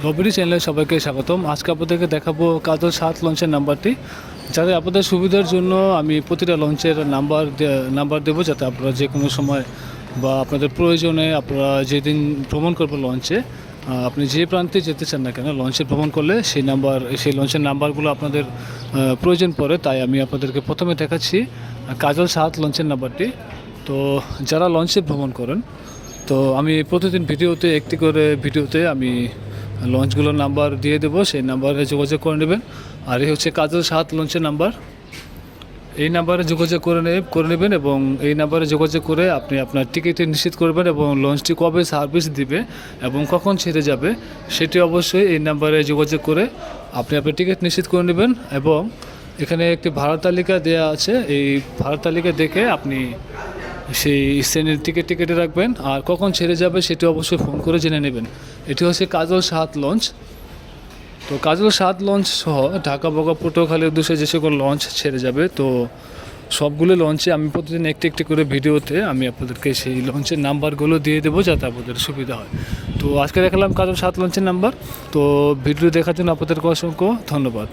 রবিডি চ্যানেলে সবাইকে স্বাগতম। আজকে আপনাদেরকে দেখাবো কাজল 7 লঞ্চের নাম্বারটি, যাতে আপনাদের সুবিধার জন্য আমি প্রতিটা লঞ্চের নাম্বার দেবো, যাতে আপনারা যে কোনো সময় বা আপনাদের প্রয়োজনে আপনারা যেদিন ভ্রমণ করবেন লঞ্চে, আপনি যে প্রান্তে যেতে চান না কেন, লঞ্চে ভ্রমণ করলে সেই লঞ্চের নাম্বারগুলো আপনাদের প্রয়োজন পড়ে। তাই আমি আপনাদেরকে প্রথমে দেখাচ্ছি কাজল 7 লঞ্চের নাম্বারটি। তো যারা লঞ্চে ভ্রমণ করেন, তো আমি প্রতিদিন একটি করে ভিডিওতে আমি লঞ্চগুলোর নাম্বার দিয়ে দেবো, সেই নাম্বারে যোগাযোগ করে নেবেন। আর এই হচ্ছে কাজল 7 লঞ্চের নাম্বার। এই নাম্বারে যোগাযোগ করে নেবেন এবং এই নাম্বারে যোগাযোগ করে আপনি আপনার টিকিটটি নিশ্চিত করবেন এবং লঞ্চটি কবে সার্ভিস দিবে এবং কখন ছেড়ে যাবে সেটি অবশ্যই এই নাম্বারে যোগাযোগ করে আপনি আপনার টিকিট নিশ্চিত করে নেবেন। এবং এখানে একটি ভাড়া তালিকা দেওয়া আছে, এই ভাড়া তালিকা দেখে আপনি সেই শ্রেণীর টিকিটে রাখবেন, আর কখন ছেড়ে যাবে সেটি অবশ্যই ফোন করে জেনে নেবেন। এটি হচ্ছে কাজল 7 লঞ্চ। তো কাজল 7 লঞ্চ সহ ঢাকা বগা পটুয়াখালীর উদ্দেশ্যে যে সকল লঞ্চ ছেড়ে যাবে, তো সবগুলো লঞ্চে আমি প্রতিদিন একটি করে ভিডিওতে আমি আপনাদেরকে সেই লঞ্চের নাম্বারগুলো দিয়ে দেবো, যাতে আপনাদের সুবিধা হয়। তো আজকে দেখালাম কাজল 7 লঞ্চের নাম্বার। তো ভিডিও দেখার জন্য আপনাদেরকে অসংখ্য ধন্যবাদ।